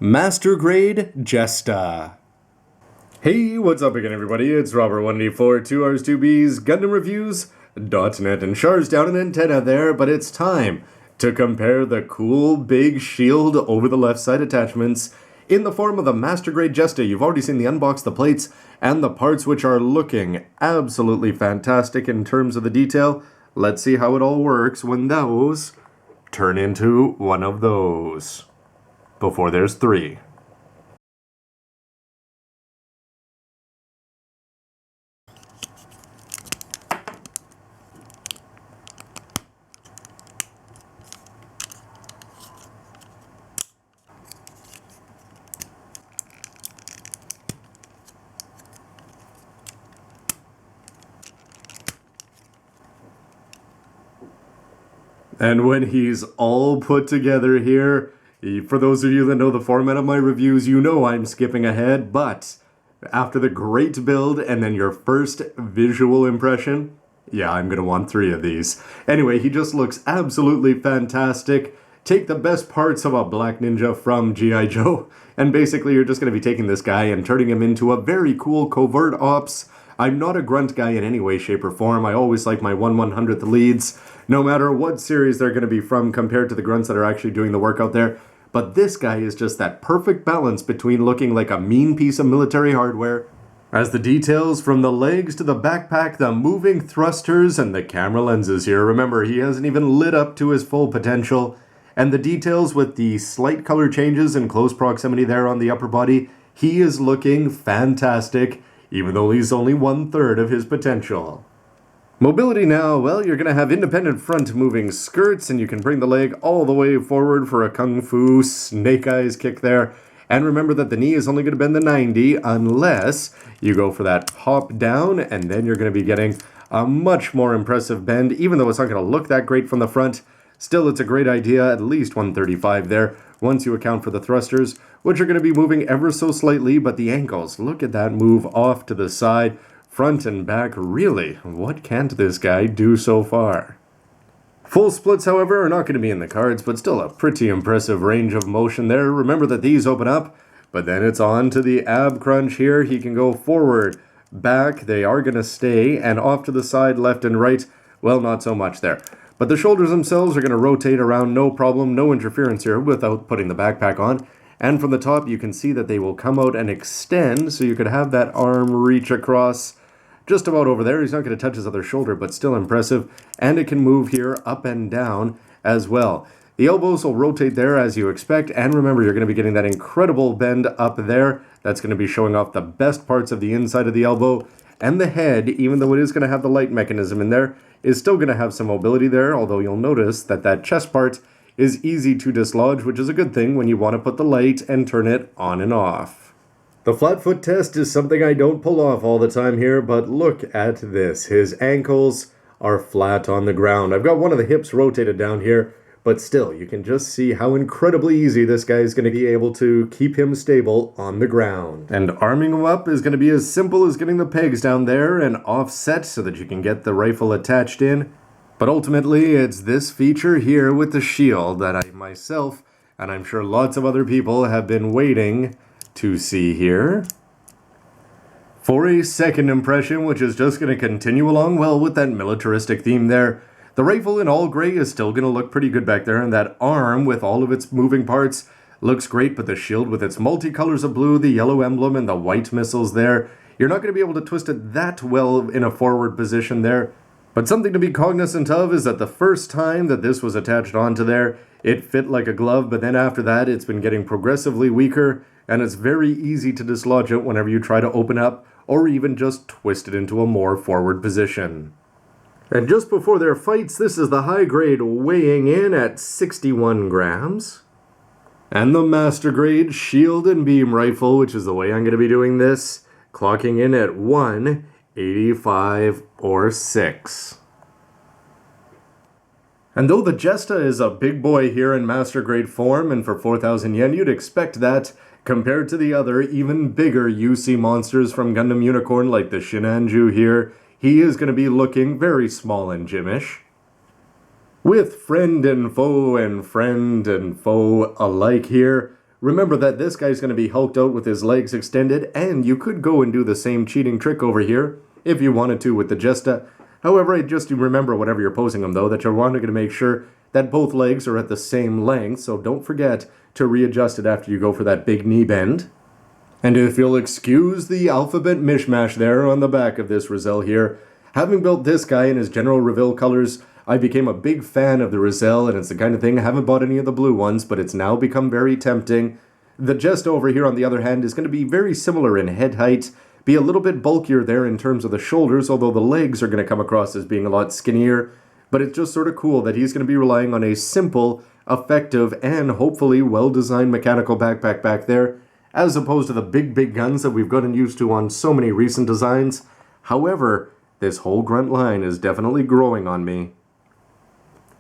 Master Grade Jesta. Hey, what's up again, everybody? It's Robert184, 2Rs2Bs, Gundam Reviews.net, and Char's down an antenna there, but it's time to compare the cool big shield over the left side attachments in the form of the Master Grade Jesta. You've already seen the unbox, the plates, and the parts, which are looking absolutely fantastic in terms of the detail. Let's see how it all works when those turn into one of those. Before there's three. And when he's all put together here, for those of you that know the format of my reviews, you know I'm skipping ahead, but after the great build and then your first visual impression, yeah, I'm gonna want three of these. Anyway, he just looks absolutely fantastic. Take the best parts of a Black Ninja from G.I. Joe, and basically you're just gonna be taking this guy and turning him into a very cool covert ops. I'm not a grunt guy in any way, shape, or form. I always like my 1/100th leads, no matter what series they're going to be from compared to the grunts that are actually doing the work out there. But this guy is just that perfect balance between looking like a mean piece of military hardware, as the details from the legs to the backpack, the moving thrusters, and the camera lenses here. Remember, he hasn't even lit up to his full potential. And the details with the slight color changes in close proximity there on the upper body, he is looking fantastic, even though he's only 1/3 of his potential. Mobility now, well, you're going to have independent front moving skirts, and you can bring the leg all the way forward for a kung fu snake eyes kick there. And remember that the knee is only going to bend the 90 unless you go for that hop down, and then you're going to be getting a much more impressive bend. Even though it's not going to look that great from the front, still it's a great idea, at least 135 there, once you account for the thrusters, which are going to be moving ever so slightly, but the ankles, look at that move off to the side. Front and back, really, what can't this guy do so far? Full splits, however, are not going to be in the cards, but still a pretty impressive range of motion there. Remember that these open up, but then it's on to the ab crunch here. He can go forward, back, they are going to stay, and off to the side, left and right, well, not so much there. But the shoulders themselves are going to rotate around, no problem, no interference here without putting the backpack on. And from the top, you can see that they will come out and extend, so you could have that arm reach across just about over there. He's not going to touch his other shoulder, but still impressive. And it can move here up and down as well. The elbows will rotate there as you expect. And remember, you're going to be getting that incredible bend up there. That's going to be showing off the best parts of the inside of the elbow. And the head, even though it is going to have the light mechanism in there, is still going to have some mobility there. Although you'll notice that that chest part is easy to dislodge, which is a good thing when you want to put the light and turn it on and off. The flat foot test is something I don't pull off all the time here, but look at this. His ankles are flat on the ground. I've got one of the hips rotated down here, but still, you can just see how incredibly easy this guy is going to be able to keep him stable on the ground. And arming him up is going to be as simple as getting the pegs down there and offset so that you can get the rifle attached in. But ultimately, it's this feature here with the shield that I myself, and I'm sure lots of other people, have been waiting to see here. For a second impression, which is just going to continue along well with that militaristic theme there. The rifle in all gray is still going to look pretty good back there, and that arm with all of its moving parts looks great, but the shield with its multicolors of blue, the yellow emblem, and the white missiles there, you're not going to be able to twist it that well in a forward position there. But something to be cognizant of is that the first time that this was attached onto there, it fit like a glove, but then after that it's been getting progressively weaker, and it's very easy to dislodge it whenever you try to open up or even just twist it into a more forward position. And just before their fights, this is the high grade weighing in at 61 grams. And the master grade shield and beam rifle, which is the way I'm going to be doing this, clocking in at 185 or 6. And though the Jesta is a big boy here in master grade form, and for 4,000 yen, you'd expect that compared to the other, even bigger UC monsters from Gundam Unicorn like the Shinanju here, he is going to be looking very small and gymmish. With friend and foe alike here, Remember that this guy's going to be hulked out with his legs extended, and you could go and do the same cheating trick over here if you wanted to with the Jesta. However, I just remember whenever you're posing them though that you're wanting to make sure that both legs are at the same length, so don't forget to readjust it after you go for that big knee bend. And if you'll excuse the alphabet mishmash there on the back of this Rizal here, having built this guy in his general reveal colors, I became a big fan of the Rizal, and it's the kind of thing I haven't bought any of the blue ones, but it's now become very tempting. The Jesta over here, on the other hand, is going to be very similar in head height, be a little bit bulkier there in terms of the shoulders, although the legs are going to come across as being a lot skinnier, but it's just sort of cool that he's going to be relying on a simple, effective, and hopefully well-designed mechanical backpack back there, as opposed to the big guns that we've gotten used to on so many recent designs. However, this whole grunt line is definitely growing on me.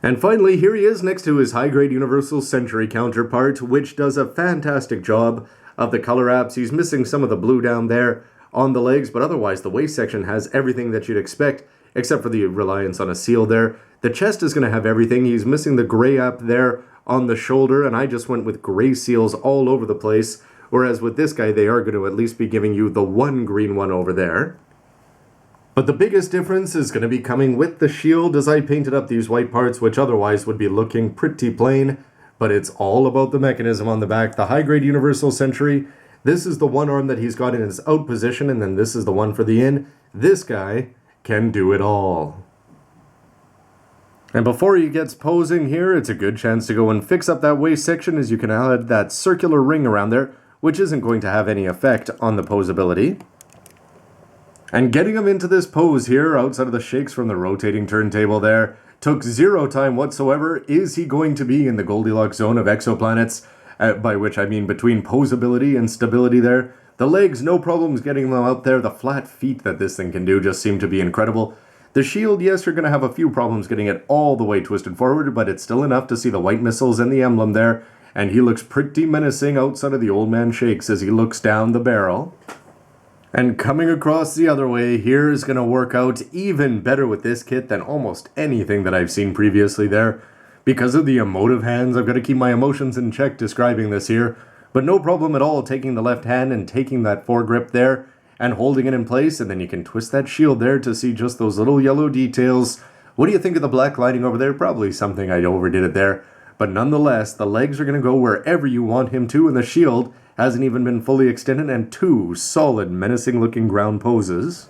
And finally, here he is next to his high-grade Universal Century counterpart, which does a fantastic job of the color apps. He's missing some of the blue down there on the legs, but otherwise the waist section has everything that you'd expect, except for the reliance on a seal there. The chest is going to have everything. He's missing the gray app there on the shoulder, and I just went with gray seals all over the place, whereas with this guy, they are going to at least be giving you the one green one over there. But the biggest difference is going to be coming with the shield, as I painted up these white parts, which otherwise would be looking pretty plain, but it's all about the mechanism on the back. The high-grade Universal Century, this is the one arm that he's got in his out position, and then this is the one for the in. This guy can do it all. And before he gets posing here, it's a good chance to go and fix up that waist section, as you can add that circular ring around there, which isn't going to have any effect on the posability. And getting him into this pose here, outside of the shakes from the rotating turntable there, took zero time whatsoever. Is he going to be in the Goldilocks zone of exoplanets? By which I mean between posability and stability there. The legs, no problems getting them out there. The flat feet that this thing can do just seem to be incredible. The shield, yes, you're going to have a few problems getting it all the way twisted forward, but it's still enough to see the white missiles and the emblem there. And he looks pretty menacing outside of the old man shakes as he looks down the barrel. And coming across the other way, here is going to work out even better with this kit than almost anything that I've seen previously there. Because of the emotive hands, I've got to keep my emotions in check describing this here. But no problem at all taking the left hand and taking that foregrip there and holding it in place, and then you can twist that shield there to see just those little yellow details. What do you think of the black lining over there? Probably something I overdid it there. But nonetheless, the legs are going to go wherever you want him to, and the shield hasn't even been fully extended, and two solid, menacing-looking ground poses.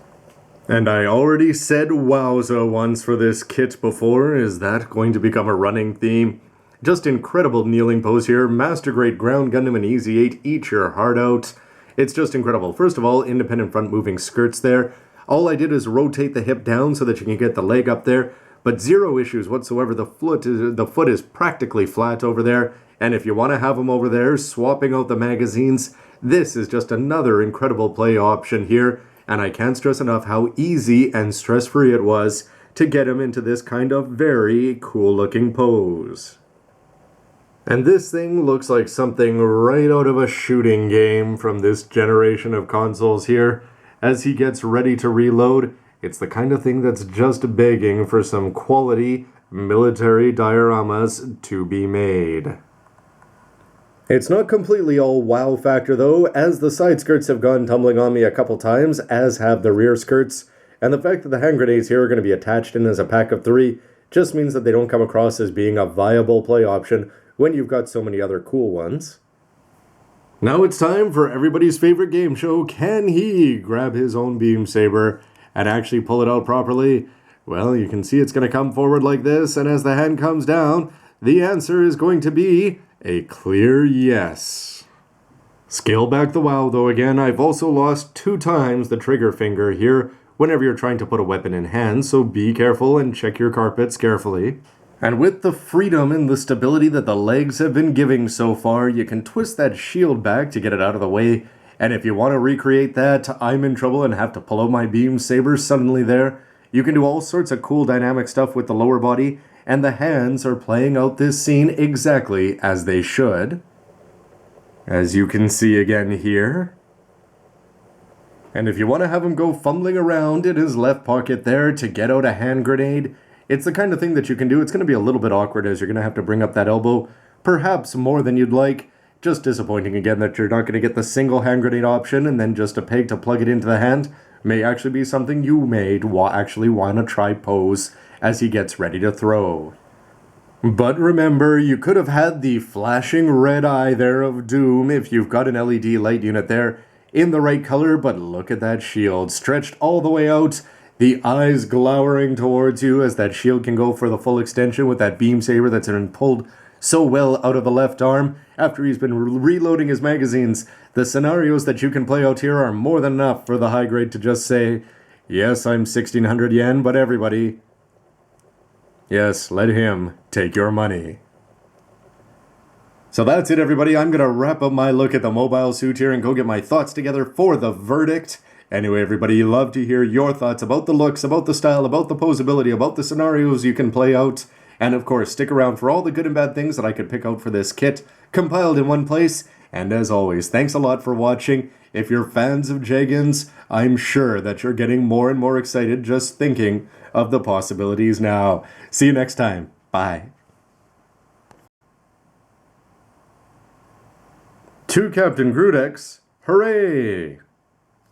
And I already said wowza once for this kit before. Is that going to become a running theme? Just incredible kneeling pose here. Master Grade Ground Gundam and Easy 8. Eat your heart out. It's just incredible. First of all, independent front moving skirts there. All I did is rotate the hip down so that you can get the leg up there. But zero issues whatsoever. The foot is practically flat over there. And if you want to have them over there swapping out the magazines, this is just another incredible play option here. And I can't stress enough how easy and stress-free it was to get him into this kind of very cool-looking pose. And this thing looks like something right out of a shooting game from this generation of consoles here. As he gets ready to reload, it's the kind of thing that's just begging for some quality military dioramas to be made. It's not completely all wow factor though, as the side skirts have gone tumbling on me a couple times, as have the rear skirts, and the fact that the hand grenades here are going to be attached in as a pack of 3 just means that they don't come across as being a viable play option when you've got so many other cool ones. Now it's time for everybody's favorite game show. Can he grab his own beam saber and actually pull it out properly? Well, you can see it's going to come forward like this, and as the hand comes down, the answer is going to be a clear yes. Scale back the wow though again. I've also lost 2 times the trigger finger here whenever you're trying to put a weapon in hand, so be careful and check your carpets carefully. And with the freedom and the stability that the legs have been giving so far, you can twist that shield back to get it out of the way. And if you want to recreate that, I'm in trouble and have to pull out my beam saber suddenly there. You can do all sorts of cool dynamic stuff with the lower body, and the hands are playing out this scene exactly as they should. As you can see again here. And if you want to have him go fumbling around in his left pocket there to get out a hand grenade, it's the kind of thing that you can do. It's going to be a little bit awkward as you're going to have to bring up that elbow, perhaps more than you'd like, Just disappointing again that you're not going to get the single hand grenade option and then just a peg to plug it into the hand. May actually be something you may actually want to try pose as he gets ready to throw. But remember, you could have had the flashing red eye there of doom if you've got an LED light unit there in the right color, but look at that shield, stretched all the way out, the eyes glowering towards you as that shield can go for the full extension with that beam saber that's been pulled so well out of the left arm after he's been reloading his magazines. The scenarios that you can play out here are more than enough for the high grade to just say, yes, I'm 1600 yen, but everybody, yes, let him take your money. So that's it, everybody. I'm going to wrap up my look at the mobile suit here and go get my thoughts together for the verdict. Anyway, everybody, love to hear your thoughts about the looks, about the style, about the posability, about the scenarios you can play out. And of course, stick around for all the good and bad things that I could pick out for this kit, compiled in one place. And as always, thanks a lot for watching. If you're fans of Jagens, I'm sure that you're getting more and more excited just thinking of the possibilities now. See you next time. Bye. 2 Captain Grudex. Hooray!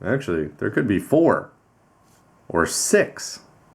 Actually, there could be 4. Or 6.